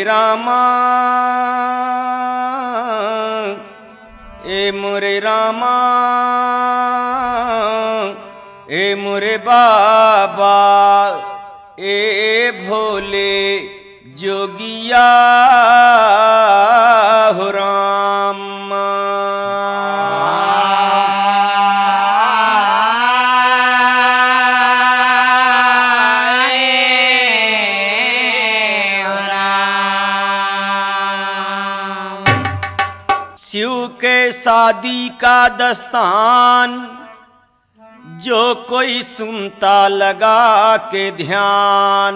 रामा ए मोरे रामा ए मोरे बाबा ए भोले जोगिया हो राम। शिव के शादी का दस्तान जो कोई सुनता लगा के ध्यान,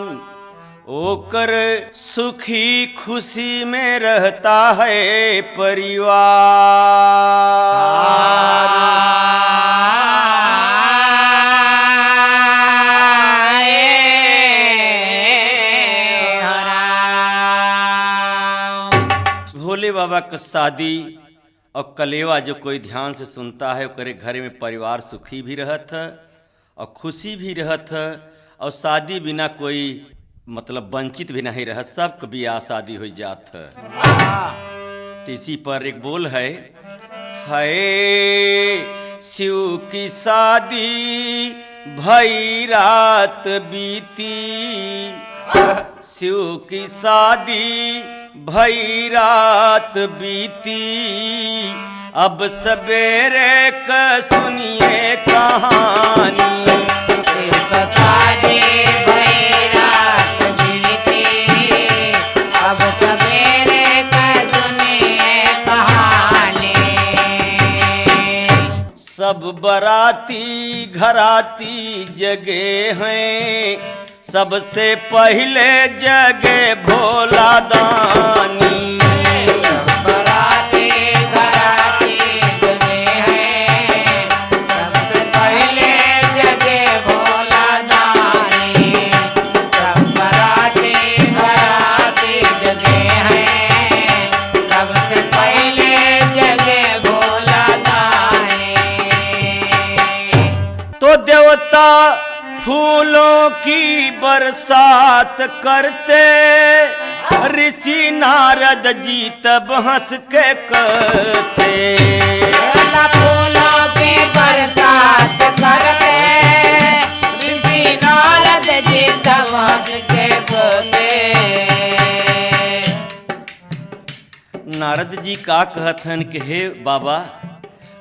ओकर सुखी खुशी में रहता है परिवार। भोले बाबा का शादी और कलेवा जो कोई ध्यान से सुनता है ओकरे घर में परिवार सुखी भी रहत है और खुशी भी रहत है, और शादी बिना कोई मतलब वंचित भी नहीं रह, सबक बियाह शादी हो जात है। तो इसी पर एक बोल है, शिव की शादी भई रात बीती, शिव की शादी भई रात बीती, अब सवेरे क सुनिए कहानी। शिव की शादी भई रात बीती, अब सवेरे क सुनिए कहानी। सब बराती घराती जगे हैं, सबसे पहले जगे भोला दानी। बराती घराती जगे हैं, सबसे पहले जगे भोला दानी। सब बराती घराती जगे हैं, सबसे पहले जगे भोला दानी। तो देवता फूलों की बरसात करते, ऋषि नारद जी तब हंस के कहते। फूलों की बरसात करते, ऋषि नारद जी तब हंस के कहते। नारद जी का कहथन कि हे बाबा,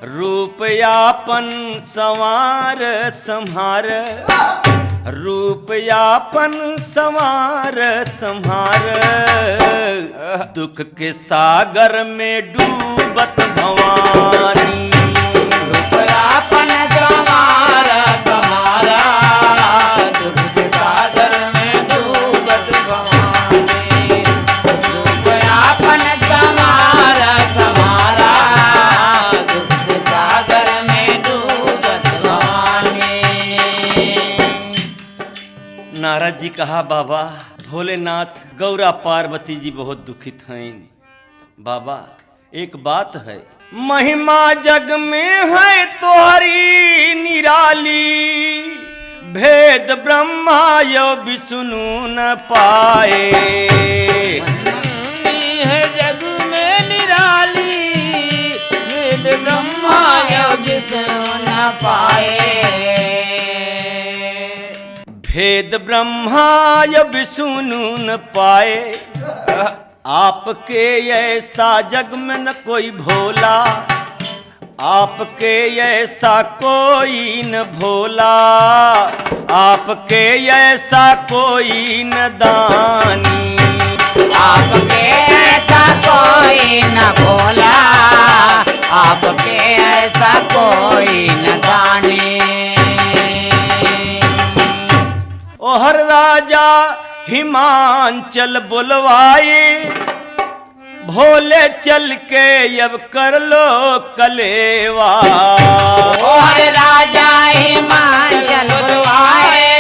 रूप यापन संवार संहार, रूप यापन संवार संहार, दुख के सागर में डूबत भवानी। रूप यापन संवार संहारा, दुख के सागर में डूबत भवानी। रूप यापन संवार संहारा, नारद जी कहा, बाबा भोलेनाथ गौरा पार्वती जी बहुत दुखित हैं। बाबा एक बात है, महिमा जग में है तोहरी निराली, भेद ब्रह्मा यो विष्णु न पाए। है जग में निराली, भेद ब्रह्मा यो विष्णु न पाए। भेद ब्रह्मा यो विष्णु न पाए, आपके ऐसा जग में न कोई भोला, आपके ऐसा कोई न भोला, आपके ऐसा कोई न दानी। आपके ऐसा कोई न भोला, आपके ऐसा कोई न दानी। ओहर राजा हिमांचल बुलवाए, भोले चल के अब कर लो कलेवा। ओहर राजा हिमांचल बुलवाए,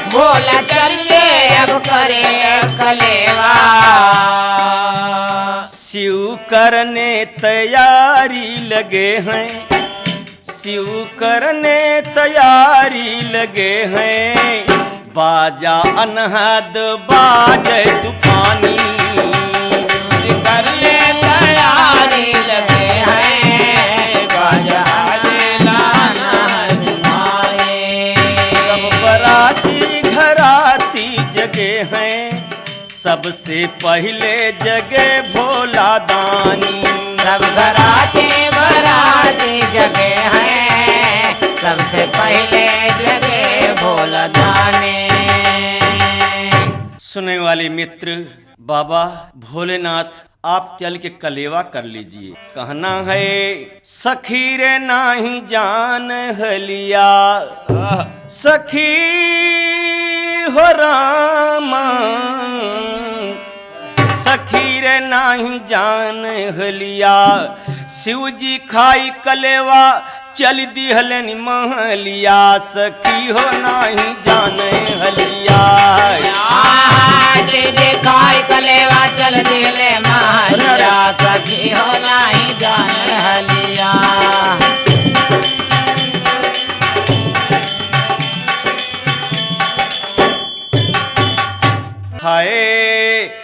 भोला चल के अब करे कलेवा। शिव करने तैयारी लगे हैं, शिव करने तैयारी लगे हैं, बाजा अनहद बाजे तूफानी। सबसे पहले जगे भोला दानी। सब घराते बराते जगे हैं, सबसे पहले जगे भोला दानी। सुनने वाले मित्र, बाबा भोलेनाथ आप चल के कलेवा कर लीजिए। कहना है सखी रे नाही जान हलिया, सखी हो रामा, सखी रे नाही जान हलिया। शिव जी खाई कलेवा चल दिहलन महलिया, सखी हो नाही जान हलिया। खाई कलेवा चल दिले महलिया, सखी हो नाही जान हलिया। हाय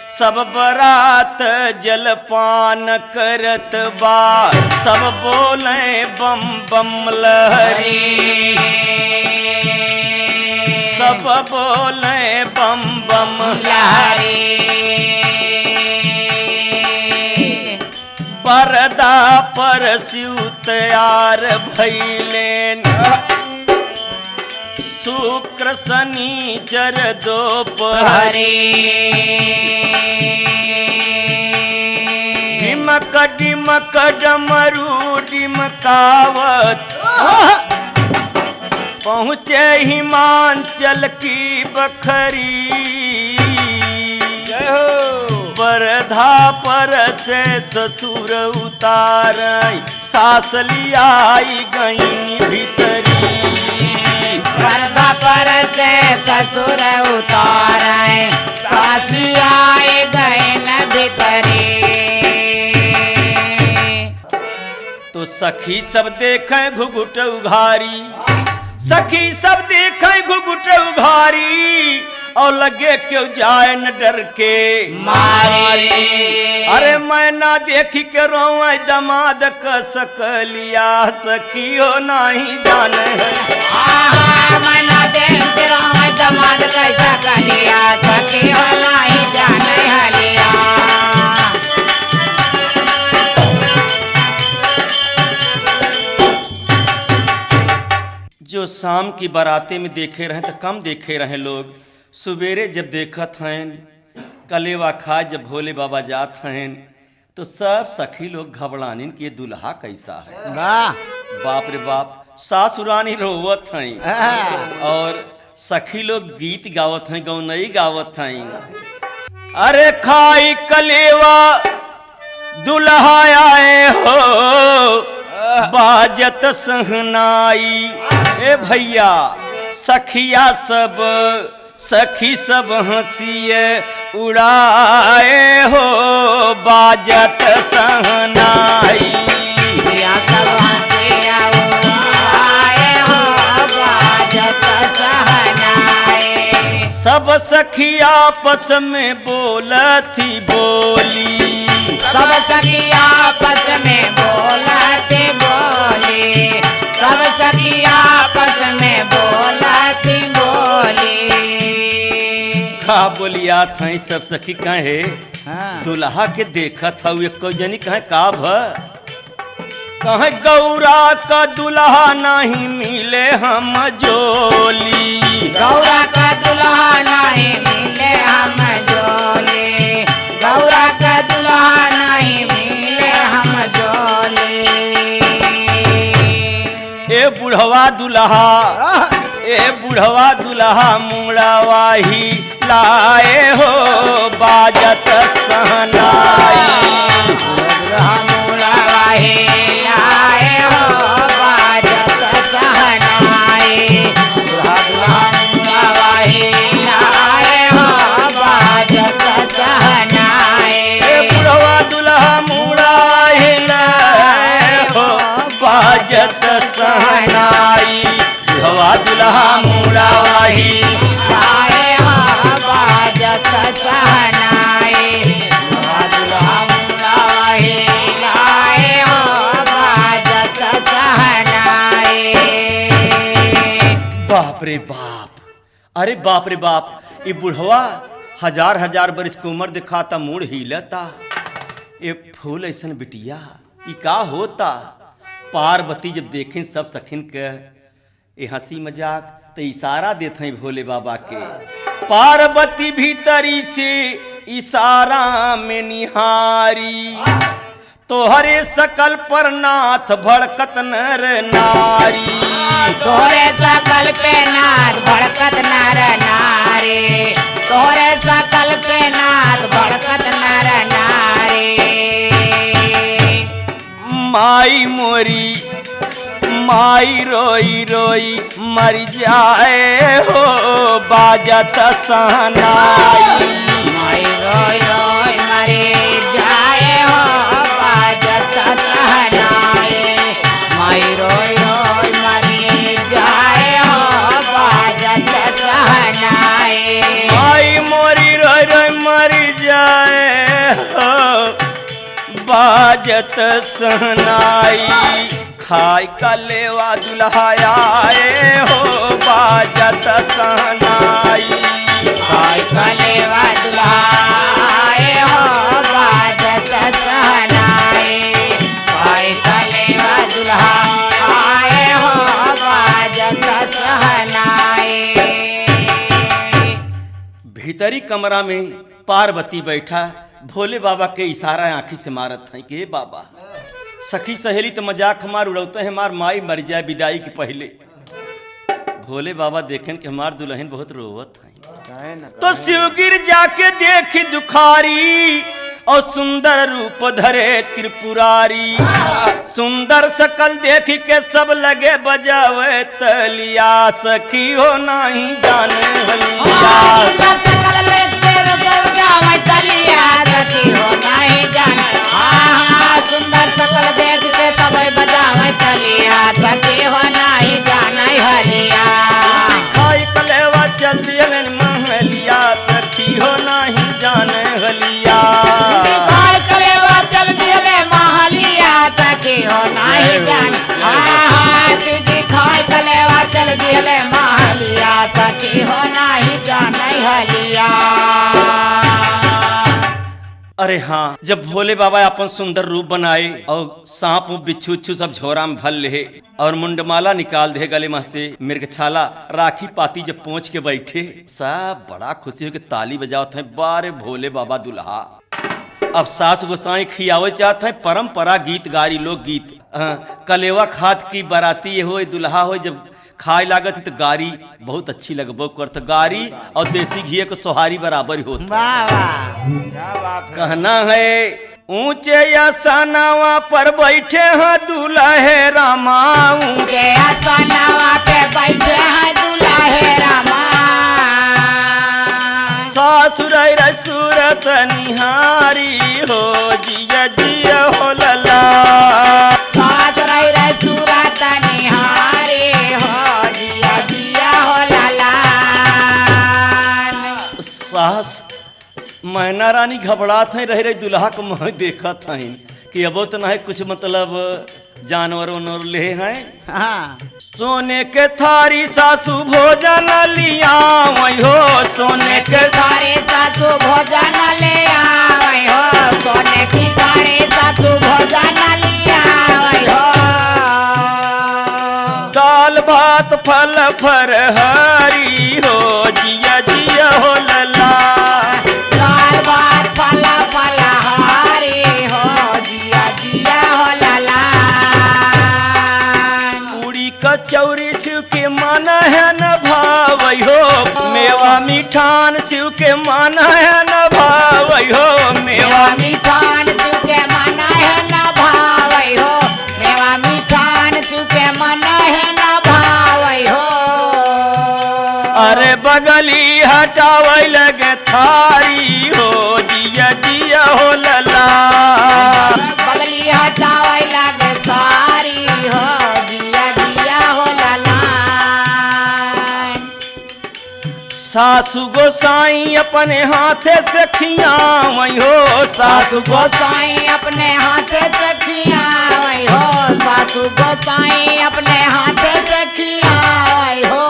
सब बरात जलपान करत बा, सब बोले बम बम लहरी, सब बोले बम बम लहरी। परदा पर शिव तैयार भैलेन, शुक्र शनिचर दोपहरी। डिमक डिमक डमरू डिमकावत, पहुँचे हिमांचल की बखरी। परधा पर से ससुर उतार, सास लियाई गई भीतरी। पर्दा पर से ससुर उतारे, सास आए गए न भीतरी। तो सखी सब देखें घुघुट उघारी, सखी सब देखें घुघुट उघारी, और लगे क्यों जाए न डर के मारी। अरे मैं ना देखी के रोए दमाद का सकलिया, सखी हो नहीं जाने है। मैं ना देखते रोए दमाद कैसा कलिया, सखी हो नहीं जाने हलिया। जो शाम की बाराते में देखे रहे तो कम देखे रहे लोग, सवेरे जब देखत हैं कलेवा खा जब भोले बाबा जात हैं तो सब सखी लोग घबरानिन कि ये दुल्हा कैसा है। बाप रे बाप, सासुरानी रोवत हैं और सखी लोग गीत गावत हैं, गौनई गावत हैं। अरे खाई कलेवा दुल्हा आए हो, बाजत सहनाई। ए भैया सखिया सब, सखी सब हंसिए उड़ाए हो, बाजत सहनाई। सब हंसिया उड़ाए हो, बाजत सहनाई। सब सखी आपस में बोलती बोली, सब सखी आपस में बोलती बोली, सब सखी आपस में बोलती बोली। का बोलिया था सब सखी कहे दुल्हा के देखत हऊ एक जनी कहे का भ कहे गौरा का दुल्हा नहीं मिले हम जोली, गौरा का दुल्हा नहीं मिले हम जोली, गौरा का दुल्हा नहीं मिले हम जोली। ए बुढ़वा दुल्हा, ए बुढ़वा दुल्हा मुड़ावाही लाए हो, बाजत सहनाई। बुढ़वा मुड़ावाही लाए हो, बाजत सहनाई। बुढ़वा मुड़ावाही लाए हो, बाजत सहनाई। ए बुढ़वा दुल्हा मुड़ावाही लाए हो, बाजत सहनाई। बुढ़वा दुल्हा मुड़ावाही लाए हो, बाजत सहनाई। बुढ़वा दुल्हा मुड़ावाही लाए हो, बाजत सहनाई। बाप रे बाप, अरे बाप रे बाप, ये बुढ़वा हजार हजार बरिस की उम्र दिखाता मूड हिलता। ये फूल ऐसन बिटिया ई का होता। पार्वती जब देखें सब सखिन के ये हंसी मजाक तो इशारा देते हैं भोले बाबा के। पार्वती भीतरी से इशारा में निहारी, तोहरे सकल पर नाथ भड़कत नर नारी। तोरे सकल पे नाथ भड़कत नर नारी, तोरे सकल पे नाथ भड़कत नर नारी। माई मोरी माई रोई रोई मर जाए हो बाजत सहनाई। माई रोई रोई मरी जाए हो बाजत सहनाई। माई रोई रोई मरी जाए हो बाजत सहनाई। माई मोरी रोई रोई मर जाए हो बाजत सहनाई। खाई का लेवा दुल्हाए हो बाजत सहनाई। खाई का लेवा दुल्हाए हो बाजत सहनाई। खाई का लेवा दुल्हाए हो बाजत सहनाई। भीतरी कमरा में पार्वती बैठा भोले बाबा के इशारा आंखी से मारत है कि बाबा सखी सहेली तो मजाक हमार उड़ौते हैं, हमार माई मर जाए विदाई के पहले। भोले बाबा देखें कि हमार दुल्हन बहुत रोवत है। तो शिवगिर जाके देखी दुखारी और सुंदर रूप धरे त्रिपुरारी। सुंदर सकल देखी के सब लगे बजावे तलिया, सखी हो नहीं जाने हलिया। सुंदर सकल देख के सब बजावे तलिया, सखी हो नहीं जाने हलिया। खाई कलेवा चल दिए महलिया, सखी हो नहीं जाने हलिया। खाई कलेवा चल दिए महलिया, सखी हो नहीं जाने। खाई कलेवा चल दिए महलिया, सखी हो नहीं जाने हलिया। अरे हाँ, जब भोले बाबा अपन सुंदर रूप बनाए और सांप बिच्छू उच्छू सब झोरा में भल ले और मुंडमाला निकाल दे गले में से मिर्गछाला राखी पाती जब पहुंच के बैठे सब बड़ा खुशी हो के ताली बजावत हैं। बारे भोले बाबा दुल्हा अब सास गोसाई खियावे चाहते हैं। परंपरा गीत गारी लोक गीत कलेवा खात की बराती ये हो दुल्हा हो जब खाए लागत है तो गारी बहुत अच्छी लगबो करत। गारी और देसी घी को सोहारी बराबर होता। कहना है ऊंचे आसनवा पर बैठे हैं दुल्हे रामा। ऊंचे आसनवा पे बैठे हैं दुल्हे रामा। सासुर सूरत निहारी हो जिया जिया हो लला। सासुर सूरत निहारी हो जिया जिया हो लला। सास मैना रानी घबरात है रह रही दुल्हा को मैं देखा था कि अब तो नहीं कुछ मतलब जानवर उनवर ले हैं। हाँ। सोने के थारी सासू भोजन लिया वही हो। सोने के थारी सासू भोजन ले आवै हो। सोने की थारी सासू भोजन लिया आवै हो। दाल भात फल फर हरी हो जिया जिया हो लला। दाल भात फल फल हरी हो जिया जिया हो लला। पूरी कचौरी शिव के मन है न भावई हो। मेवा मिठान शिव के मन है न भावई हो। मेवा मिठान शिव के मन है न भावई हो। मेवा मिठान शिव के मन है न भावई हो। अरे बगली हटावे लगे थारी हो जिया जिया हो लला। बगली हटावे लगे सारी हो जिया जिया हो लला। सासु गोसाई अपने हाथे से खियावई हो। सासु गोसाई अपने हाथे से खियावई हो। सासु गोसाई अपने हाथे से खियावई हो।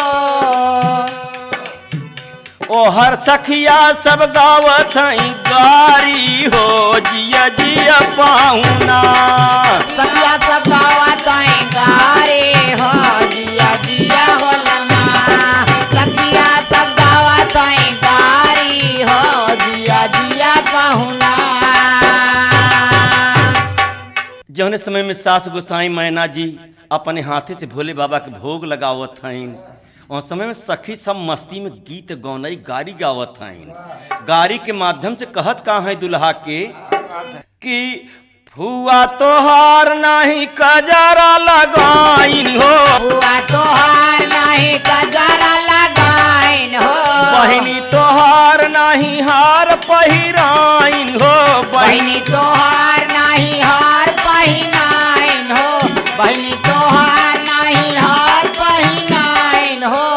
ओ और हर सखिया सब गावत हई गारी हो जिया जिया पाहुना। सखिया सब गावत हई गारी हो जिया जिया हो लमा। सखिया सब गावत हई गारी हो जिया जिया पाहुना। जौने समय में सास गोसाई मैना जी अपने हाथे से भोले बाबा के भोग लगावत हईन, उस समय में सखी सब मस्ती में गीत गौनई गारी गावत हईन। गारी के माध्यम से कहत का है दुल्हा के कि फुआ तोहार नाही कजरा लगाइन हो। फुआ तोहार नाही कजरा लगाइन हो। बहिनी तोहार नाही हार पहिराइन हो। बहिनी तोहार नाही हार पहिनाइन हो। बहिनी तोहार नाही हार पहिनाइन हो।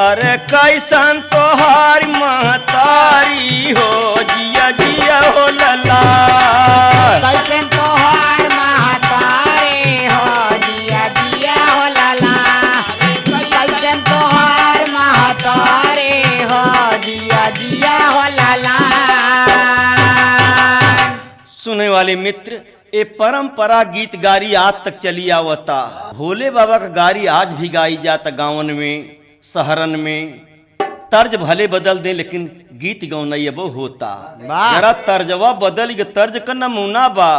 अरे कैसन तोहार महतारी हो जिया जिया हो लला। कैसन तोहार महतारी हो जिया जिया हो लला। कैसन तोहार महतारी हो जिया जिया हो लला। सुने वाले मित्र, ये परंपरा गीत गारी आज तक चली आवता। भोले बाबा का गारी आज भी गाई जाता गाँवन में शहरन में। तर्ज भले बदल दे लेकिन गीत गौनई अब होता। जरा तर्जवा बदल के तर्ज का नमूना बा।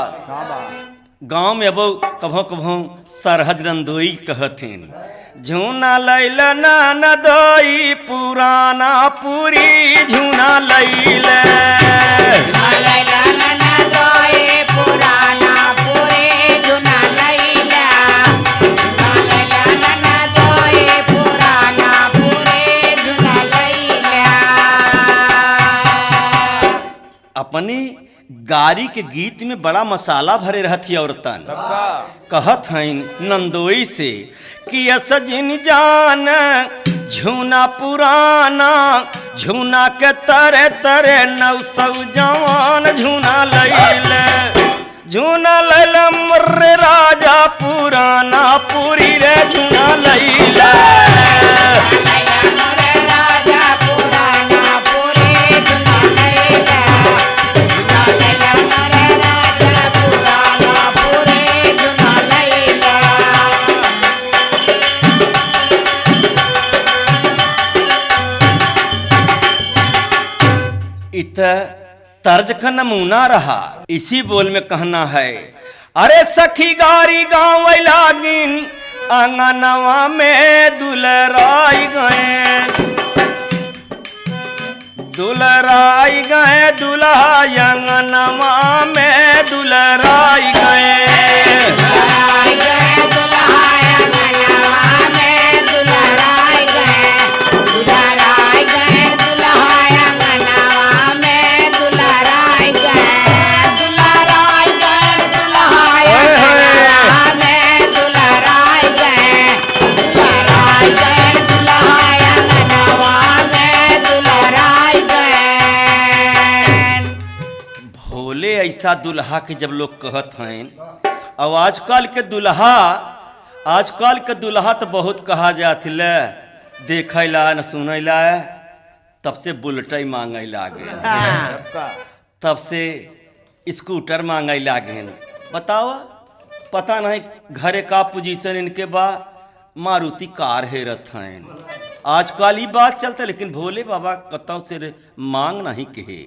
गांव में अब कभों कभों सरहज रंदोई कहथिन। झूना लैला ना दोई पुराना पूरी झूना लैला। अपने गारी के गीत में बड़ा मसाला भरे रहती औरतन। कहत हईन नंदोई से कि सजिन जान झूना पुराना झूना के तरे तरे 900 जवान झूना लैले। झूना लैले मर्रे राजा पुराना पूरी रे झूना लैले। तर्ज का नमूना रहा। इसी बोल में कहना है, अरे सखी गारी गाँव लागिन आंगनवा में दुलराई गए। दुलराई गए दुल्हा आंगनवा में दुलराई गए। ऐसा दुल्हा के जब लोग कहत हैं। और आजकल के दुल्हा तो बहुत कहा जात ले देखे ला न सुने ला, तब से बुलेट मांगे लागे, तब से स्कूटर मांगे लागे। बताओ पता नहीं घरे का पोजीशन इनके बा, मारुति कार हेरत हैं। आजकल ही बात चलता, लेकिन भोले बाबा कतौ से मांग नहीं कहे।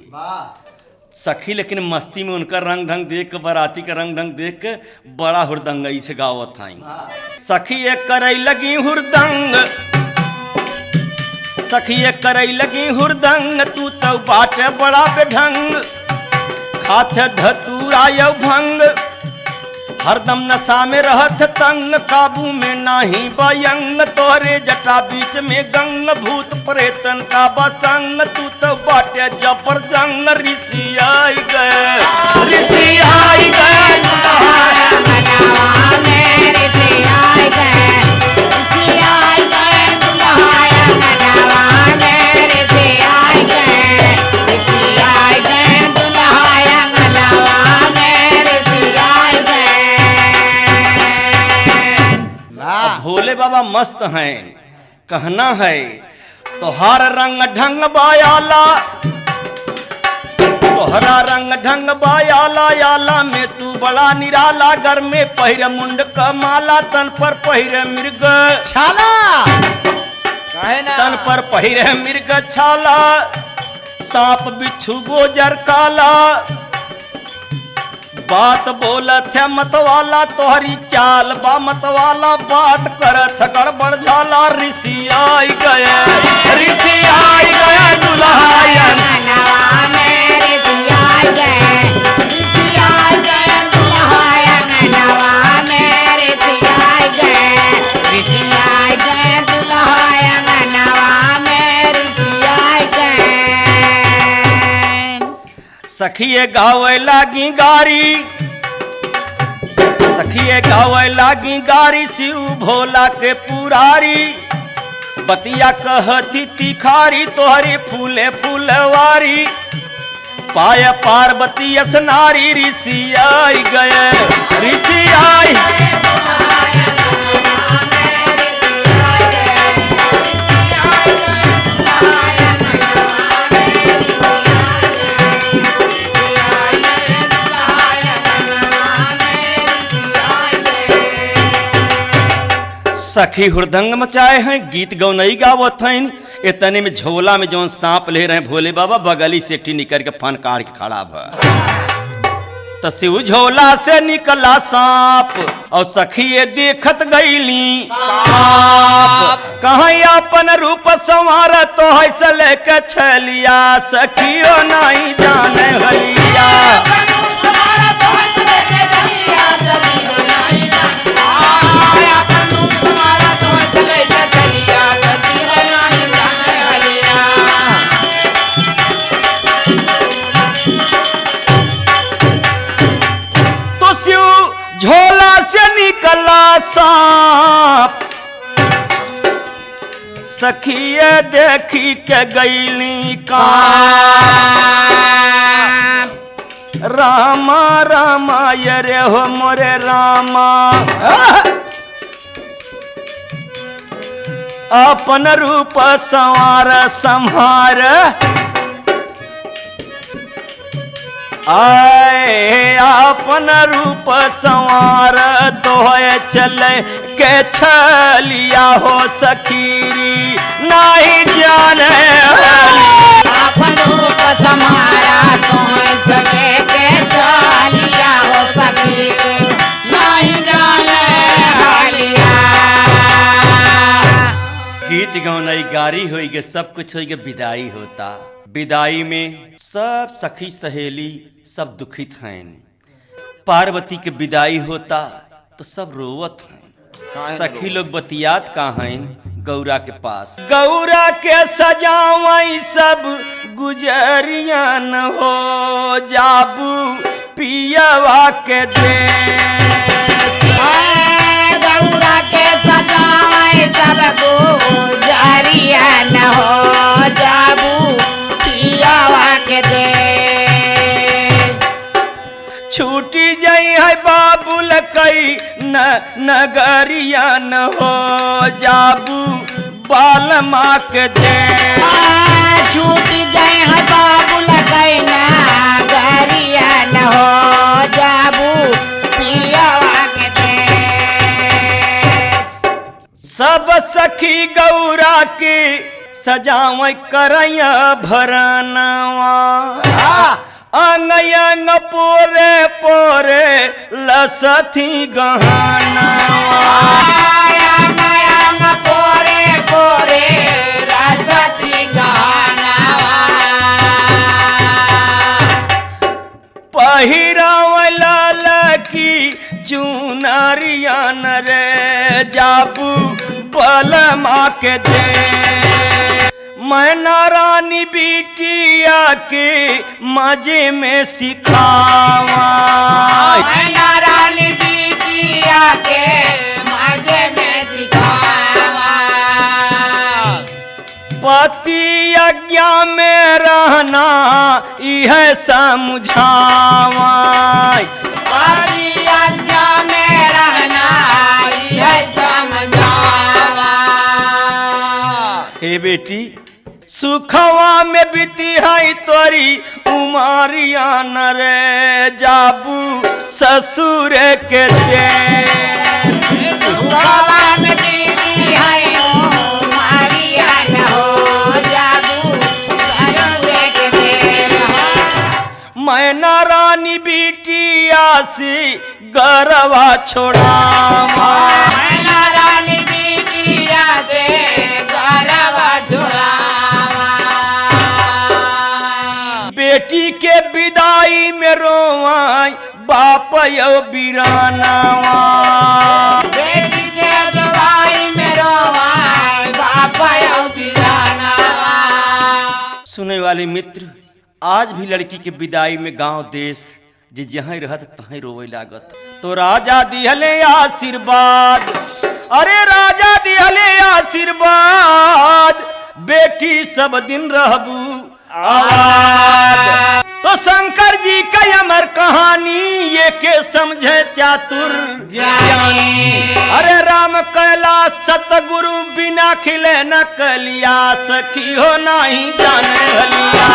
सखी लेकिन मस्ती में उनका रंग ढंग देख के, बाराती का रंग ढंग देख के बड़ा हुरदंगई से गावत हई। सखी एक करई लगी हुरदंग, सखी एक करई लगी हुरदंग, तू तो बाटे बड़ा बेढंग, खाते धतूरा यौ भंग, हरदम नशा में रहत तंग, काबू में नाही बयंग, तोरे जटा बीच में गंग, भूत प्रेतन का बसंग, तू तो बाटे जबर जंग, ऋषि आई गए, ऋषि आई गए, भोले बाबा मस्त हैं। कहना है तोहार रंग ढंग बायाला, तोहरा रंग ढंग बायाला, याला में तू बड़ा निराला। घर में पहिर मुंड का माला, तन पर पहिर मृग छाला कहे ना तन पर पहिर मृग छाला। सांप बिच्छू गोजर काला, बात बोलत है मतवाला। तोहरी चाल बा मतवाला, बात करत गड़बड़ झाला। ऋषि आई गए, ऋषि आई गए दुल्हायन। नवा में ऋषि आई गए, ऋषि आई गए दुल्हायन। नवा में ऋषि आई गए, ऋषि आई गए दुल्हायन। नवा में ऋषि आई गए। सखिए गावे लागी गारी, सखिए गावे लागी गारी। शिव भोला के पुरारी, बतिया कहती तिखारी। तोहरी फूले फूलवारी, पाय पार्वती असनारी। ऋषि आई गए, ऋषि आई सखी हुरदंग मचाए हैं, गीत गौनई गावत हैं। इतने में झोला में जौन सांप ले रहे हैं भोले बाबा, बगली से एकठी निकल के फन काट के खड़ा भ। तो शिव झोला से निकला सांप, और सखी ये देखत गईली आप। कहीं अपन रूप संवार तो है से लेके छलिया। सखियो नहीं जाने हलिया, झोला से निकला सांप। सखिए देखी के गईली कांप। रामा रामा ये रे हो मोरे रामा, अपन रूप संवार संहार। आए अपन रूप संवार, दोहे चले के छलिया हो सखीरी नहीं जाने। अपन रूप समारा तोहे चले के छलिया हो सखीरी नहीं जाने हलिया। गीत गौनई गारी होई के सब कुछ होई के विदाई होता। विदाई में सब सखी सहेली सब दुखित हैं। पार्वती के विदाई होता तो सब रोवत हैं। सखी लोग बतियात कहाँ हैं? गौरा के पास। गौरा के सजावई सब गुजरियन हो, जाबू पियवा के दे। गौरा के सजावई सब गुजरियन हो, जाबू पियवा के दे। छूटी जाई है बाबुल कई नगरिया न हो, जाबू बाल माँ के दे। छूटी जाई है बाबुल कई नगरिया न हो, जाबू पियवा के दे। सब सखी गौरा की सजावई करैया भरनवा। अंग अंग पोरे पोरे लसथी गहनवा। अंग अंग पोरे पोरे लसथी गहनवा। पहिराव लाल की चुनरियन रे, जाबू पलमा के दे। मैना रानी बिटिया के मजे में सिखावा। मैना रानी बिटिया के मजे में सिखावा। पति आज्ञा में रहना यह समझावा। पति आज्ञा में रहना यह समझावा। हे बेटी सुखवा में बीती है तोरी उमारिया न रे जाबू ससुर के दे सुखवा में बीती है ओ मारिया न हो जाबू ससुर के दे मैना रानी बिटिया से गरवा छोड़ावा मैना रानी बिटिया से गरवा छुड़ावा बेटी के विदाई में रोवाई बाप यो बिरानावा बेटी के विदाई में रोवाई बाप यो बिरानावा सुने वाले मित्र, आज भी लड़की के विदाई में गांव देश जे जहाँ रहत तहाँ रोवे लागत। तो राजा दिहले आशीर्वाद, अरे राजा दिहले आशीर्वाद, बेटी सब दिन रहबू आबाद। तो शंकर जी का अमर कहानी ये के समझे चातुर ज्ञानी। अरे राम कैलाश सतगुरु बिना खिले न कलिया सखी हो नहीं जाने हलिया।